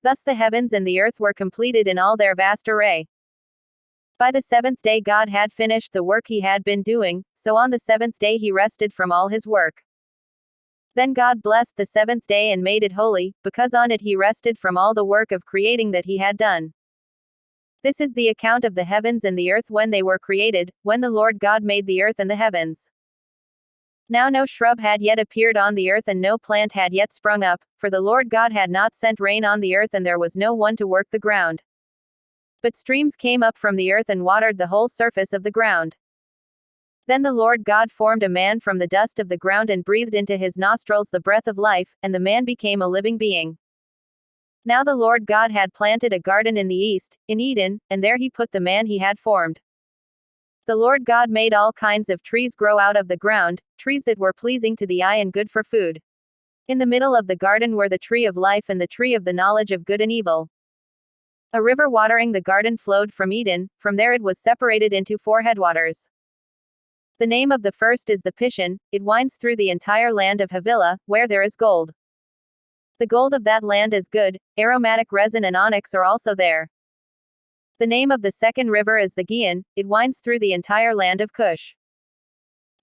Thus the heavens and the earth were completed in all their vast array. By the seventh day God had finished the work he had been doing, so on the seventh day he rested from all his work. Then God blessed the seventh day and made it holy, because on it he rested from all the work of creating that he had done. This is the account of the heavens and the earth when they were created, when the Lord God made the earth and the heavens. Now no shrub had yet appeared on the earth and no plant had yet sprung up, for the Lord God had not sent rain on the earth and there was no one to work the ground. But streams came up from the earth and watered the whole surface of the ground. Then the Lord God formed a man from the dust of the ground and breathed into his nostrils the breath of life, and the man became a living being. Now the Lord God had planted a garden in the east, in Eden, and there he put the man he had formed. The Lord God made all kinds of trees grow out of the ground, trees that were pleasing to the eye and good for food. In the middle of the garden were the tree of life and the tree of the knowledge of good and evil. A river watering the garden flowed from Eden, from there it was separated into 4 headwaters. The name of the first is the Pishon, it winds through the entire land of Havilah, where there is gold. The gold of that land is good, aromatic resin and onyx are also there. The name of the second river is the Gihon, it winds through the entire land of Cush.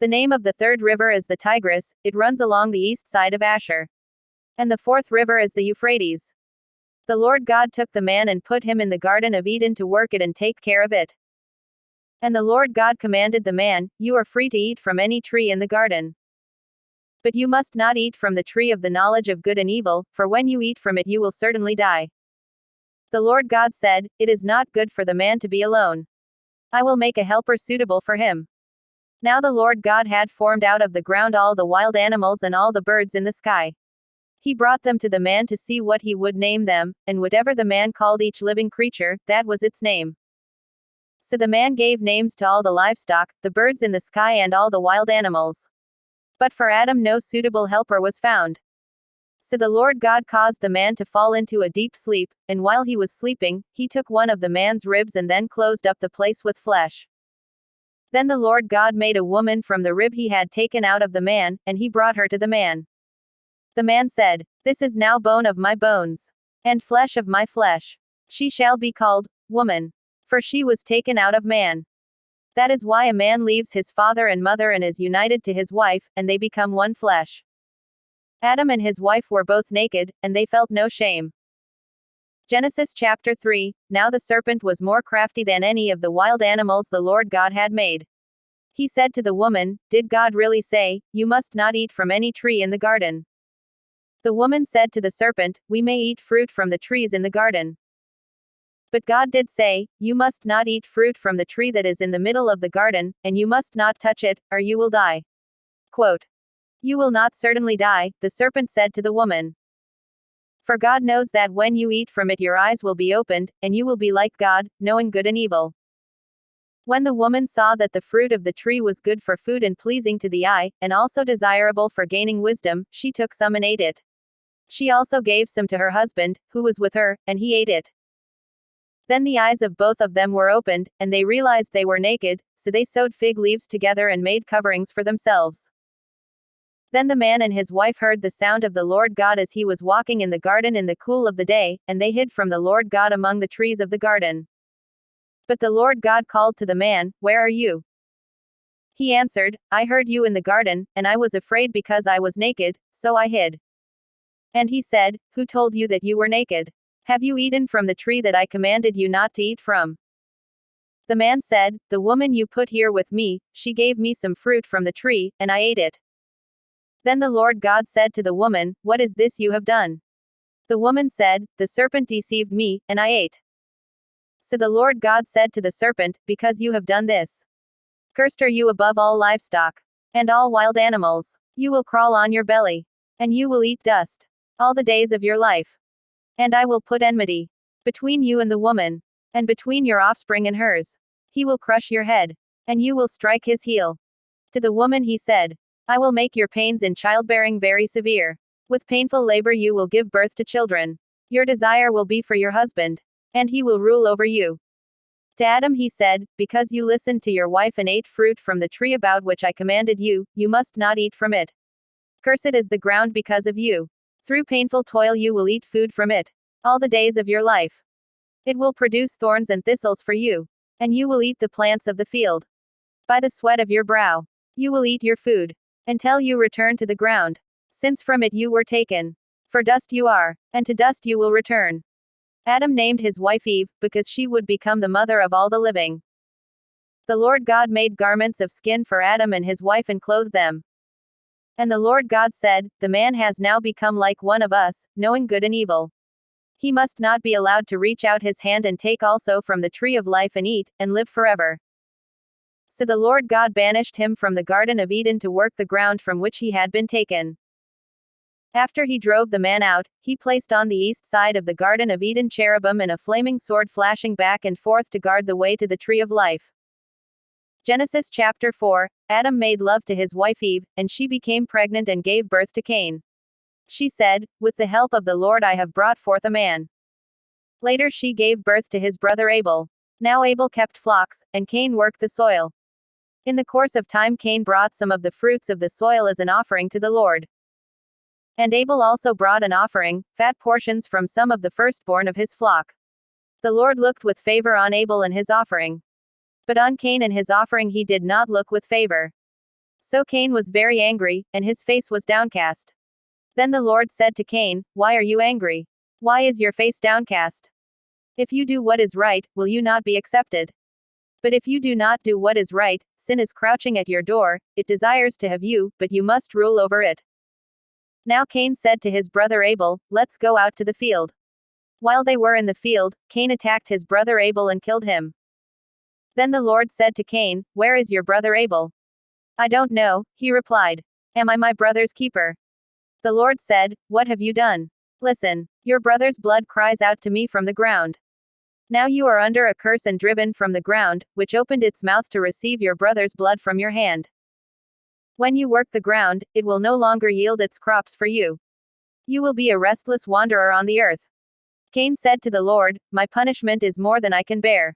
The name of the third river is the Tigris, it runs along the east side of Ashur. And the fourth river is the Euphrates. The Lord God took the man and put him in the Garden of Eden to work it and take care of it. And the Lord God commanded the man, "You are free to eat from any tree in the garden. But you must not eat from the tree of the knowledge of good and evil, for when you eat from it you will certainly die." The Lord God said, "It is not good for the man to be alone. I will make a helper suitable for him." Now the Lord God had formed out of the ground all the wild animals and all the birds in the sky. He brought them to the man to see what he would name them, and whatever the man called each living creature, that was its name. So the man gave names to all the livestock, the birds in the sky and all the wild animals. But for Adam no suitable helper was found. So the Lord God caused the man to fall into a deep sleep, and while he was sleeping, he took one of the man's ribs and then closed up the place with flesh. Then the Lord God made a woman from the rib he had taken out of the man, and he brought her to the man. The man said, "This is now bone of my bones, and flesh of my flesh. She shall be called woman, for she was taken out of man." That is why a man leaves his father and mother and is united to his wife, and they become one flesh. Adam and his wife were both naked, and they felt no shame. Genesis chapter 3. Now the serpent was more crafty than any of the wild animals the Lord God had made. He said to the woman, "Did God really say, 'You must not eat from any tree in the garden'?" The woman said to the serpent, "We may eat fruit from the trees in the garden. But God did say, 'You must not eat fruit from the tree that is in the middle of the garden, and you must not touch it, or you will die.'" Quote. "You will not certainly die," the serpent said to the woman. "For God knows that when you eat from it your eyes will be opened, and you will be like God, knowing good and evil." When the woman saw that the fruit of the tree was good for food and pleasing to the eye, and also desirable for gaining wisdom, she took some and ate it. She also gave some to her husband, who was with her, and he ate it. Then the eyes of both of them were opened, and they realized they were naked, so they sewed fig leaves together and made coverings for themselves. Then the man and his wife heard the sound of the Lord God as he was walking in the garden in the cool of the day, and they hid from the Lord God among the trees of the garden. But the Lord God called to the man, "Where are you?" He answered, "I heard you in the garden, and I was afraid because I was naked, so I hid." And he said, "Who told you that you were naked? Have you eaten from the tree that I commanded you not to eat from?" The man said, "The woman you put here with me, she gave me some fruit from the tree, and I ate it." Then the Lord God said to the woman, "What is this you have done?" The woman said, "The serpent deceived me, and I ate." So the Lord God said to the serpent, "Because you have done this, cursed are you above all livestock, and all wild animals. You will crawl on your belly, and you will eat dust all the days of your life. And I will put enmity between you and the woman, and between your offspring and hers. He will crush your head, and you will strike his heel." To the woman he said, "I will make your pains in childbearing very severe. With painful labor you will give birth to children. Your desire will be for your husband, and he will rule over you." To Adam he said, "Because you listened to your wife and ate fruit from the tree about which I commanded you, you must not eat from it. Cursed is the ground because of you. Through painful toil you will eat food from it. all the days of your life. It will produce thorns and thistles for you, and you will eat the plants of the field. By the sweat of your brow, you will eat your food, until you return to the ground, since from it you were taken. For dust you are, and to dust you will return. Adam named his wife Eve, because she would become the mother of all the living. The Lord God made garments of skin for Adam and his wife and clothed them. And the Lord God said, the man has now become like one of us, knowing good and evil. He must not be allowed to reach out his hand and take also from the tree of life and eat, and live forever. So the Lord God banished him from the Garden of Eden to work the ground from which he had been taken. After he drove the man out, he placed on the east side of the Garden of Eden cherubim and a flaming sword flashing back and forth to guard the way to the tree of life. Genesis chapter 4, Adam made love to his wife Eve, and she became pregnant and gave birth to Cain. She said, with the help of the Lord I have brought forth a man. Later she gave birth to his brother Abel. Now Abel kept flocks, and Cain worked the soil. In the course of time Cain brought some of the fruits of the soil as an offering to the Lord. And Abel also brought an offering, fat portions from some of the firstborn of his flock. The Lord looked with favor on Abel and his offering. But on Cain and his offering he did not look with favor. So Cain was very angry, and his face was downcast. Then the Lord said to Cain, why are you angry? Why is your face downcast? If you do what is right, will you not be accepted? But if you do not do what is right, sin is crouching at your door, it desires to have you, but you must rule over it. Now Cain said to his brother Abel, let's go out to the field. While they were in the field, Cain attacked his brother Abel and killed him. Then the Lord said to Cain, where is your brother Abel? I don't know, he replied. Am I my brother's keeper? The Lord said, what have you done? Listen, your brother's blood cries out to me from the ground. Now you are under a curse and driven from the ground, which opened its mouth to receive your brother's blood from your hand. When you work the ground, it will no longer yield its crops for you. You will be a restless wanderer on the earth. Cain said to the Lord, my punishment is more than I can bear.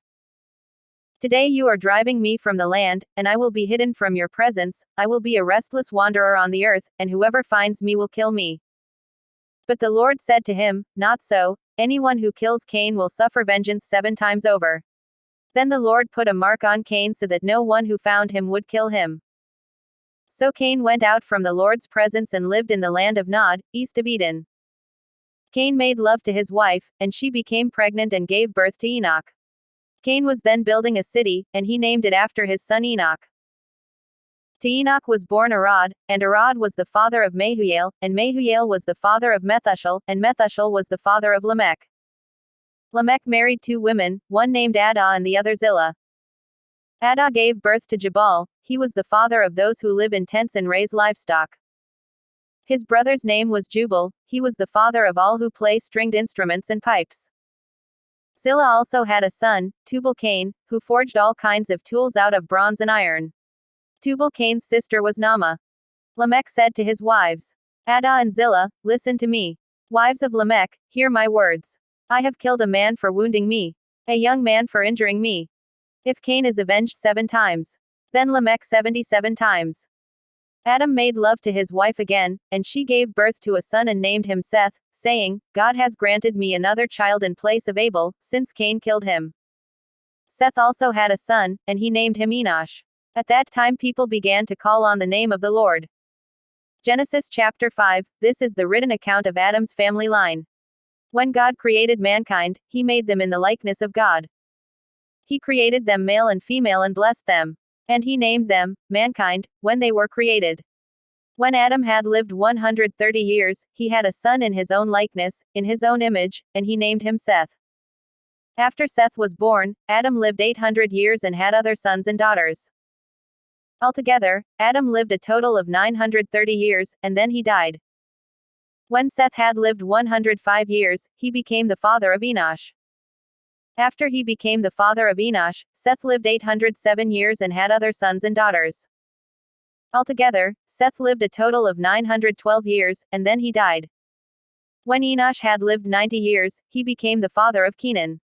Today you are driving me from the land, and I will be hidden from your presence. I will be a restless wanderer on the earth, and whoever finds me will kill me. But the Lord said to him, not so, anyone who kills Cain will suffer vengeance 7 times over. Then the Lord put a mark on Cain so that no one who found him would kill him. So Cain went out from the Lord's presence and lived in the land of Nod, east of Eden. Cain made love to his wife, and she became pregnant and gave birth to Enoch. Cain was then building a city, and he named it after his son Enoch. To Enoch was born Arad, and Arad was the father of Mahujael, and Mahujael was the father of Methushel, and Methushel was the father of Lamech. Lamech married 2 women, one named Adah and the other Zillah. Adah gave birth to Jabal. He was the father of those who live in tents and raise livestock. His brother's name was Jubal. He was the father of all who play stringed instruments and pipes. Zillah also had a son, Tubal-Cain, who forged all kinds of tools out of bronze and iron. Tubal-Cain's sister was Naamah. Lamech said to his wives, Adah and Zillah, listen to me. Wives of Lamech, hear my words. I have killed a man for wounding me, a young man for injuring me. If Cain is avenged 7 times, then Lamech 77 times. Adam made love to his wife again, and she gave birth to a son and named him Seth, saying, God has granted me another child in place of Abel, since Cain killed him. Seth also had a son, and he named him Enosh. At that time people began to call on the name of the Lord. Genesis chapter 5, this is the written account of Adam's family line. When God created mankind, he made them in the likeness of God. He created them male and female and blessed them. And he named them, mankind, when they were created. When Adam had lived 130 years, he had a son in his own likeness, in his own image, and he named him Seth. After Seth was born, Adam lived 800 years and had other sons and daughters. Altogether, Adam lived a total of 930 years, and then he died. When Seth had lived 105 years, he became the father of Enosh. After he became the father of Enosh, Seth lived 807 years and had other sons and daughters. Altogether, Seth lived a total of 912 years, and then he died. When Enosh had lived 90 years, he became the father of Kenan.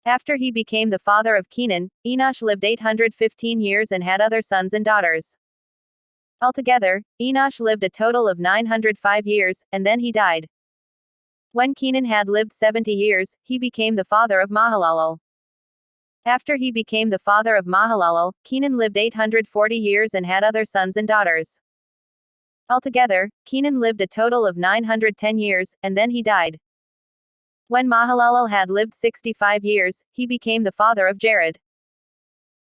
After he became the father of Kenan, Enosh lived 815 years and had other sons and daughters. Altogether, Enosh lived a total of 905 years, and then he died. When Kenan had lived 70 years, he became the father of Mahalalel. After he became the father of Mahalalel, Kenan lived 840 years and had other sons and daughters. Altogether, Kenan lived a total of 910 years, and then he died. When Mahalalel had lived 65 years, he became the father of Jared.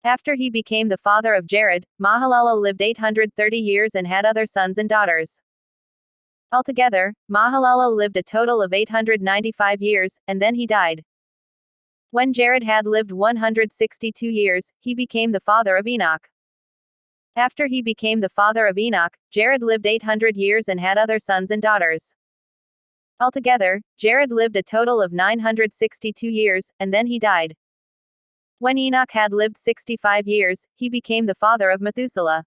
After he became the father of Jared, Mahalalel lived 830 years and had other sons and daughters. Altogether, Mahalalel lived a total of 895 years, and then he died. When Jared had lived 162 years, he became the father of Enoch. After he became the father of Enoch, Jared lived 800 years and had other sons and daughters. Altogether, Jared lived a total of 962 years, and then he died. When Enoch had lived 65 years, he became the father of Methuselah.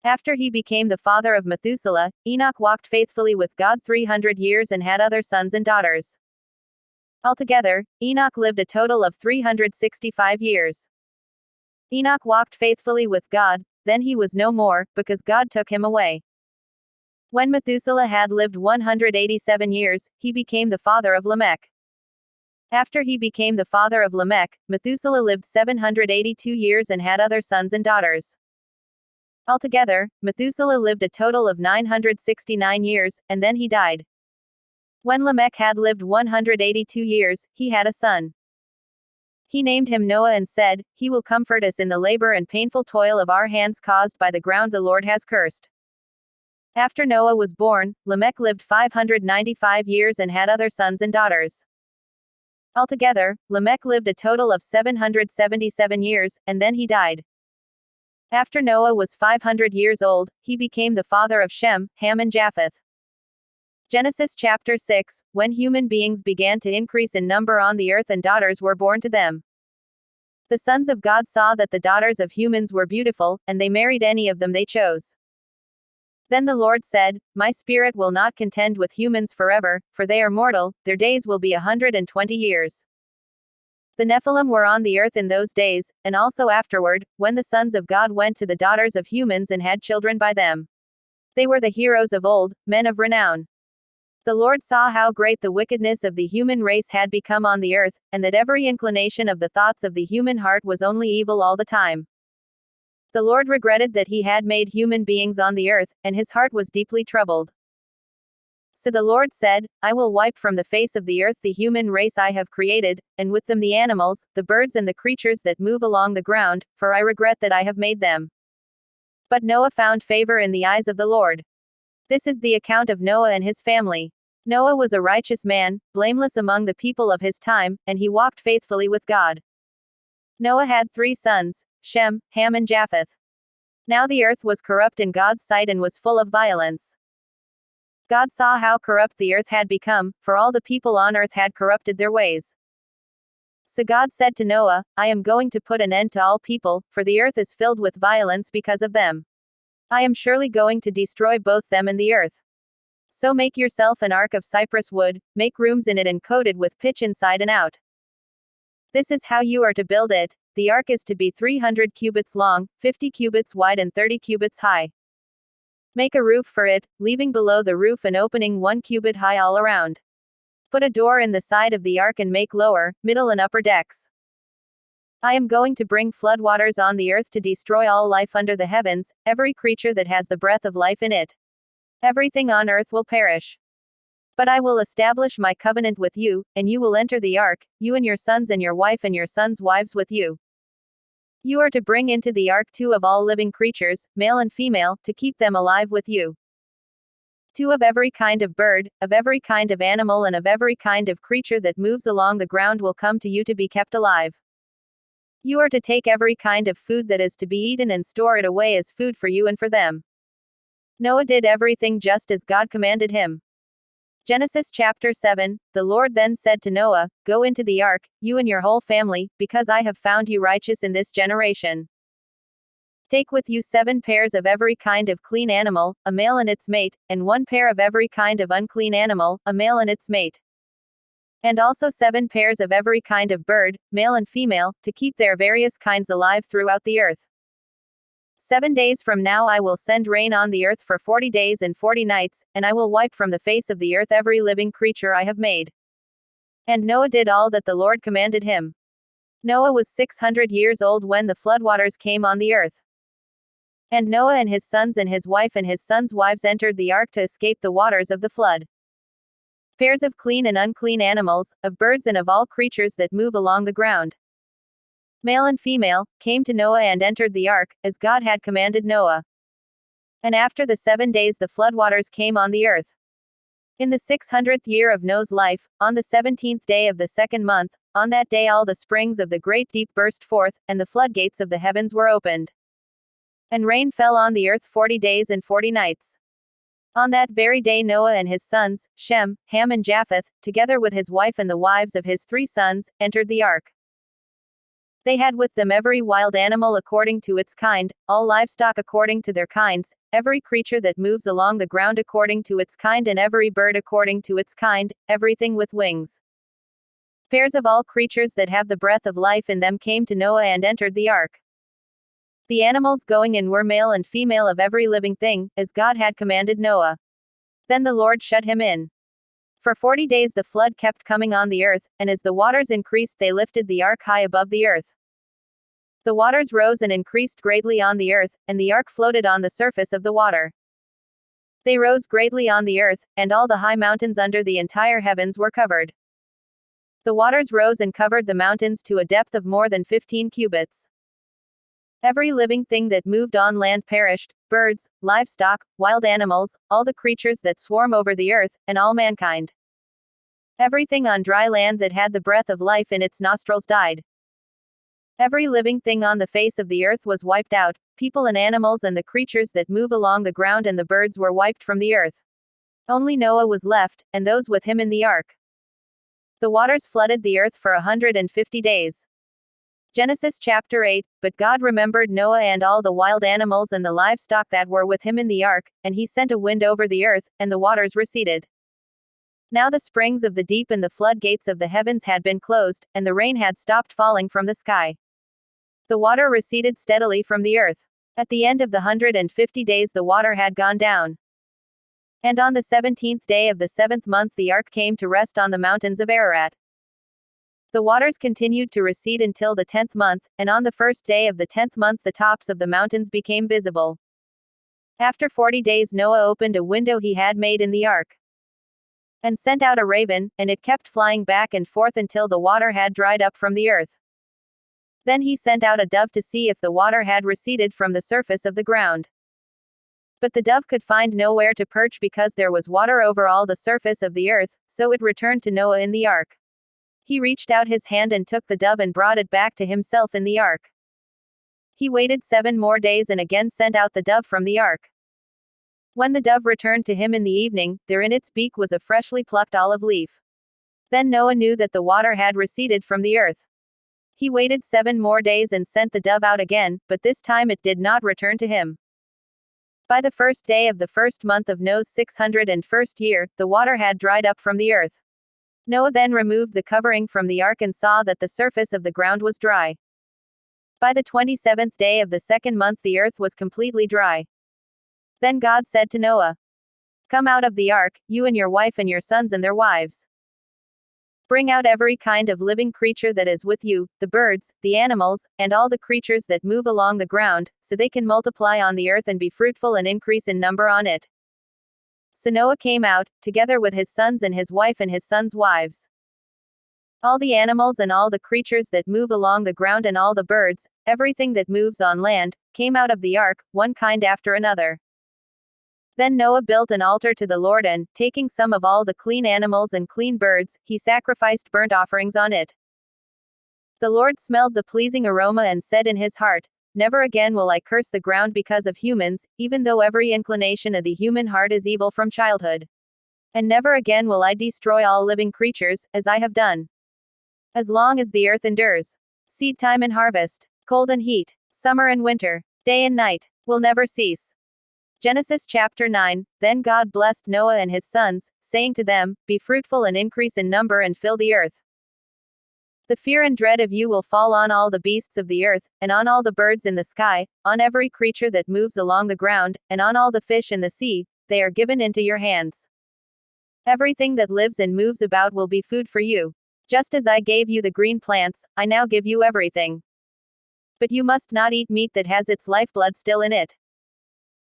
After he became the father of Methuselah, Enoch walked faithfully with God 300 years and had other sons and daughters. Altogether, Enoch lived a total of 365 years. Enoch walked faithfully with God, then he was no more, because God took him away. When Methuselah had lived 187 years, he became the father of Lamech. After he became the father of Lamech, Methuselah lived 782 years and had other sons and daughters. Altogether, Methuselah lived a total of 969 years, and then he died. When Lamech had lived 182 years, he had a son. He named him Noah and said, "He will comfort us in the labor and painful toil of our hands caused by the ground the Lord has cursed." After Noah was born, Lamech lived 595 years and had other sons and daughters. Altogether, Lamech lived a total of 777 years, and then he died. After Noah was 500 years old, he became the father of Shem, Ham and Japheth. Genesis chapter 6, when human beings began to increase in number on the earth and daughters were born to them. The sons of God saw that the daughters of humans were beautiful, and they married any of them they chose. Then the Lord said, "My spirit will not contend with humans forever, for they are mortal, their days will be 120 years. The Nephilim were on the earth in those days, and also afterward, when the sons of God went to the daughters of humans and had children by them. They were the heroes of old, men of renown. The Lord saw how great the wickedness of the human race had become on the earth, and that every inclination of the thoughts of the human heart was only evil all the time. The Lord regretted that he had made human beings on the earth, and his heart was deeply troubled. So the Lord said, I will wipe from the face of the earth the human race I have created, and with them the animals, the birds and the creatures that move along the ground, for I regret that I have made them. But Noah found favor in the eyes of the Lord. This is the account of Noah and his family. Noah was a righteous man, blameless among the people of his time, and he walked faithfully with God. Noah had 3 sons, Shem, Ham and Japheth. Now the earth was corrupt in God's sight and was full of violence. God saw how corrupt the earth had become, for all the people on earth had corrupted their ways. So God said to Noah, I am going to put an end to all people, for the earth is filled with violence because of them. I am surely going to destroy both them and the earth. So make yourself an ark of cypress wood, make rooms in it and coat it with pitch inside and out. This is how you are to build it. The ark is to be 300 cubits long, 50 cubits wide and 30 cubits high. Make a roof for it, leaving below the roof an opening 1 cubit high all around. Put a door in the side of the ark and make lower, middle and upper decks. I am going to bring floodwaters on the earth to destroy all life under the heavens, every creature that has the breath of life in it. Everything on earth will perish. But I will establish my covenant with you, and you will enter the ark, you and your sons and your wife and your sons' wives with you. You are to bring into the ark 2 of all living creatures, male and female, to keep them alive with you. 2 of every kind of bird, of every kind of animal and of every kind of creature that moves along the ground will come to you to be kept alive. You are to take every kind of food that is to be eaten and store it away as food for you and for them. Noah did everything just as God commanded him. Genesis chapter 7, the Lord then said to Noah, Go into the ark, you and your whole family, because I have found you righteous in this generation. Take with you 7 pairs of every kind of clean animal, a male and its mate, and 1 pair of every kind of unclean animal, a male and its mate. And also 7 pairs of every kind of bird, male and female, to keep their various kinds alive throughout the earth. 7 days from now I will send rain on the earth for 40 days and 40 nights, and I will wipe from the face of the earth every living creature I have made. And Noah did all that the Lord commanded him. Noah was 600 years old when the floodwaters came on the earth. And Noah and his sons and his wife and his sons' wives entered the ark to escape the waters of the flood. Pairs of clean and unclean animals, of birds and of all creatures that move along the ground, male and female, came to Noah and entered the ark, as God had commanded Noah. And after the 7 days the floodwaters came on the earth. In the 600th year of Noah's life, on the 17th day of the second month, on that day all the springs of the great deep burst forth, and the floodgates of the heavens were opened. And rain fell on the earth 40 days and 40 nights. On that very day Noah and his sons, Shem, Ham and Japheth, together with his wife and the wives of his 3 sons, entered the ark. They had with them every wild animal according to its kind, all livestock according to their kinds, every creature that moves along the ground according to its kind, and every bird according to its kind, everything with wings. Pairs of all creatures that have the breath of life in them came to Noah and entered the ark. The animals going in were male and female of every living thing, as God had commanded Noah. Then the Lord shut him in. For 40 days the flood kept coming on the earth, and as the waters increased they lifted the ark high above the earth. The waters rose and increased greatly on the earth, and the ark floated on the surface of the water. They rose greatly on the earth, and all the high mountains under the entire heavens were covered. The waters rose and covered the mountains to a depth of more than 15 cubits. Every living thing that moved on land perished, birds, livestock, wild animals, all the creatures that swarm over the earth, and all mankind. Everything on dry land that had the breath of life in its nostrils died. Every living thing on the face of the earth was wiped out, people and animals and the creatures that move along the ground and the birds were wiped from the earth. Only Noah was left, and those with him in the ark. The waters flooded the earth for 150 days. Genesis chapter 8, But God remembered Noah and all the wild animals and the livestock that were with him in the ark, and he sent a wind over the earth, and the waters receded. Now the springs of the deep and the floodgates of the heavens had been closed, and the rain had stopped falling from the sky. The water receded steadily from the earth. At the end of the 150 days the water had gone down. And on the 17th day of the 7th month the ark came to rest on the mountains of Ararat. The waters continued to recede until the 10th month, and on the first day of the 10th month the tops of the mountains became visible. After 40 days Noah opened a window he had made in the ark, and sent out a raven, and it kept flying back and forth until the water had dried up from the earth. Then he sent out a dove to see if the water had receded from the surface of the ground. But the dove could find nowhere to perch because there was water over all the surface of the earth, so it returned to Noah in the ark. He reached out his hand and took the dove and brought it back to himself in the ark. He waited 7 more days and again sent out the dove from the ark. When the dove returned to him in the evening, there in its beak was a freshly plucked olive leaf. Then Noah knew that the water had receded from the earth. He waited 7 more days and sent the dove out again, but this time it did not return to him. By the first day of the first month of Noah's 601st year, the water had dried up from the earth. Noah then removed the covering from the ark and saw that the surface of the ground was dry. By the 27th day of the second month the earth was completely dry. Then God said to Noah, "Come out of the ark, you and your wife and your sons and their wives. Bring out every kind of living creature that is with you, the birds, the animals, and all the creatures that move along the ground, so they can multiply on the earth and be fruitful and increase in number on it." So Noah came out, together with his sons and his wife and his sons' wives. All the animals and all the creatures that move along the ground and all the birds, everything that moves on land, came out of the ark, one kind after another. Then Noah built an altar to the Lord and, taking some of all the clean animals and clean birds, he sacrificed burnt offerings on it. The Lord smelled the pleasing aroma and said in his heart, "Never again will I curse the ground because of humans, even though every inclination of the human heart is evil from childhood. And never again will I destroy all living creatures, as I have done. As long as the earth endures, seed time and harvest, cold and heat, summer and winter, day and night, will never cease." Genesis chapter 9, Then God blessed Noah and his sons, saying to them, "Be fruitful and increase in number and fill the earth." The fear and dread of you will fall on all the beasts of the earth, and on all the birds in the sky, on every creature that moves along the ground, and on all the fish in the sea. They are given into your hands. Everything that lives and moves about will be food for you. Just as I gave you the green plants, I now give you everything. But you must not eat meat that has its lifeblood still in it.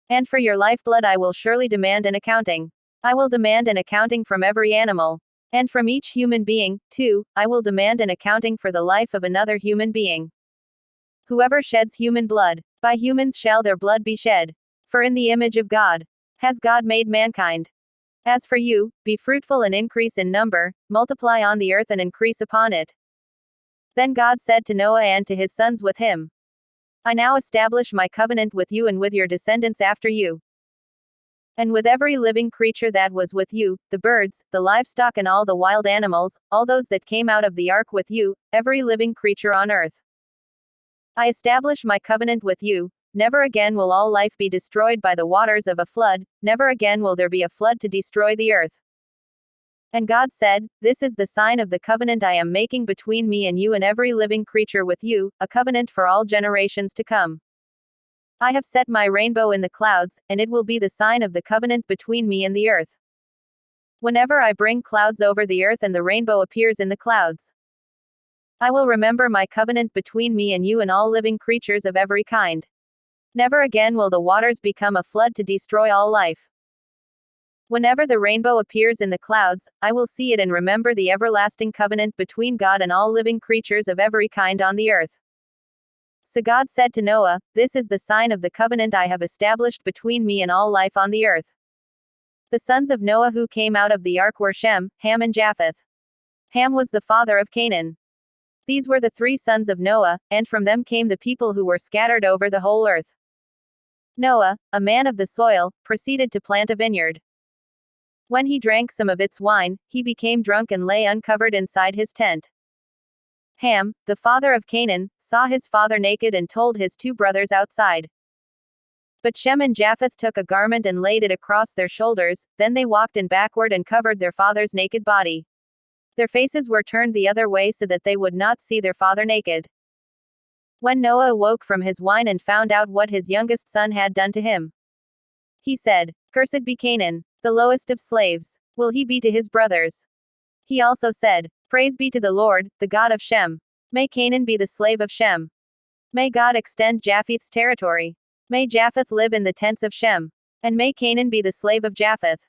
And for your lifeblood I will surely demand an accounting. I will demand an accounting from every animal. And from each human being, too, I will demand an accounting for the life of another human being. Whoever sheds human blood, by humans shall their blood be shed. For in the image of God has God made mankind. As for you, be fruitful and increase in number, multiply on the earth and increase upon it. Then God said to Noah and to his sons with him, I now establish my covenant with you and with your descendants after you. And with every living creature that was with you, the birds, the livestock and all the wild animals, all those that came out of the ark with you, every living creature on earth. I establish my covenant with you. Never again will all life be destroyed by the waters of a flood, never again will there be a flood to destroy the earth. And God said, This is the sign of the covenant I am making between me and you and every living creature with you, a covenant for all generations to come. I have set my rainbow in the clouds, and it will be the sign of the covenant between me and the earth. Whenever I bring clouds over the earth and the rainbow appears in the clouds, I will remember my covenant between me and you and all living creatures of every kind. Never again will the waters become a flood to destroy all life. Whenever the rainbow appears in the clouds, I will see it and remember the everlasting covenant between God and all living creatures of every kind on the earth. So God said to Noah, This is the sign of the covenant I have established between me and all life on the earth. The sons of Noah who came out of the ark were Shem, Ham and Japheth. Ham was the father of Canaan. These were the 3 sons of Noah, and from them came the people who were scattered over the whole earth. Noah, a man of the soil, proceeded to plant a vineyard. When he drank some of its wine, he became drunk and lay uncovered inside his tent. Ham, the father of Canaan, saw his father naked and told his 2 brothers outside. But Shem and Japheth took a garment and laid it across their shoulders, then they walked in backward and covered their father's naked body. Their faces were turned the other way so that they would not see their father naked. When Noah awoke from his wine and found out what his youngest son had done to him, he said, Cursed be Canaan, the lowest of slaves. Will he be to his brothers? He also said, Praise be to the Lord, the God of Shem. May Canaan be the slave of Shem. May God extend Japheth's territory. May Japheth live in the tents of Shem. And may Canaan be the slave of Japheth.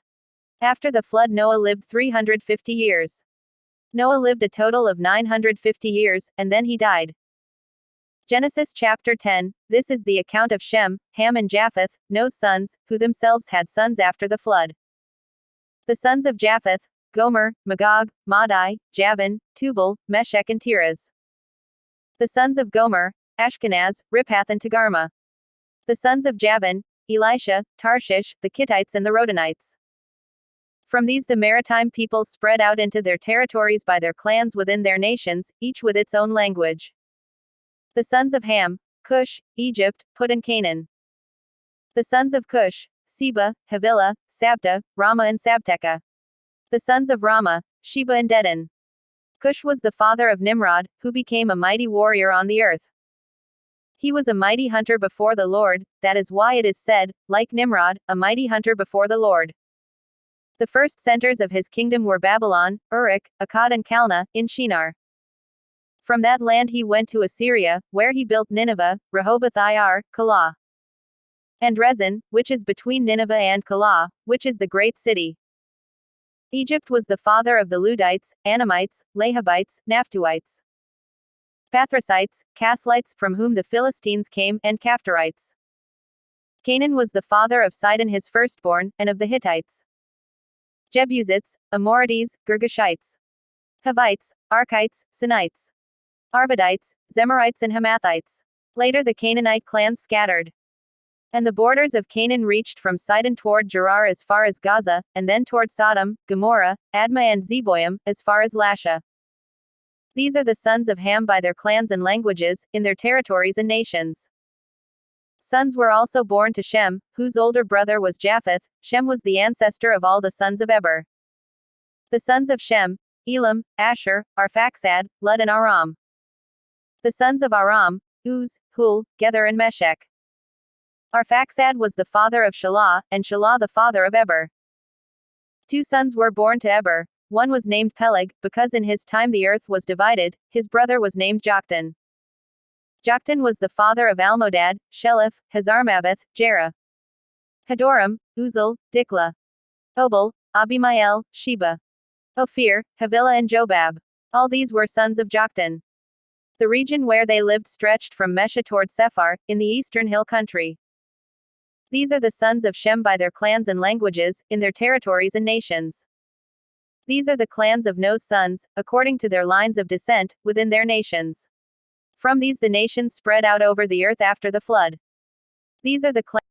After the flood Noah lived 350 years. Noah lived a total of 950 years, and then he died. Genesis chapter 10, This is the account of Shem, Ham and Japheth, Noah's sons, who themselves had sons after the flood. The sons of Japheth, Gomer, Magog, Madai, Javan, Tubal, Meshech and Tiras. The sons of Gomer, Ashkenaz, Riphath and Togarmah. The sons of Javan, Elisha, Tarshish, the Kittites and the Rodanites. From these the maritime peoples spread out into their territories by their clans within their nations, each with its own language. The sons of Ham, Cush, Egypt, Put and Canaan. The sons of Cush, Seba, Havilah, Sabta, Rama and Sabteca. The sons of Rama, Sheba and Dedan. Cush was the father of Nimrod, who became a mighty warrior on the earth. He was a mighty hunter before the Lord, that is why it is said, like Nimrod, a mighty hunter before the Lord. The first centers of his kingdom were Babylon, Uruk, Akkad and Calneh, in Shinar. From that land he went to Assyria, where he built Nineveh, Rehoboth-ir, Calah, and Rezin, which is between Nineveh and Calah, which is the great city. Egypt was the father of the Ludites, Anamites, Lahabites, Naphtuhites, Pathrusites, Caslites, from whom the Philistines came, and Caphtorites. Canaan was the father of Sidon his firstborn, and of the Hittites, Jebusites, Amorites, Girgashites, Hivites, Arkites, Sinites, Arvadites, Zemarites and Hamathites. Later the Canaanite clans scattered. And the borders of Canaan reached from Sidon toward Gerar as far as Gaza, and then toward Sodom, Gomorrah, Admah and Zeboim, as far as Lasha. These are the sons of Ham by their clans and languages, in their territories and nations. Sons were also born to Shem, whose older brother was Japheth. Shem was the ancestor of all the sons of Eber. The sons of Shem, Elam, Asher, Arphaxad, Lud and Aram. The sons of Aram: Uz, Hul, Gether and Meshech. Arphaxad was the father of Shelah, and Shelah the father of Eber. 2 sons were born to Eber. One was named Peleg, because in his time the earth was divided. His brother was named Joktan. Joktan was the father of Almodad, Sheleph, Hazarmaveth, Jerah. Hadoram, Uzal, Dikla. Obal, Abimael, Sheba. Ophir, Havilah and Jobab. All these were sons of Joktan. The region where they lived stretched from Mesha toward Sephar, in the eastern hill country. These are the sons of Shem by their clans and languages, in their territories and nations. These are the clans of Noah's sons, according to their lines of descent, within their nations. From these the nations spread out over the earth after the flood. These are the clans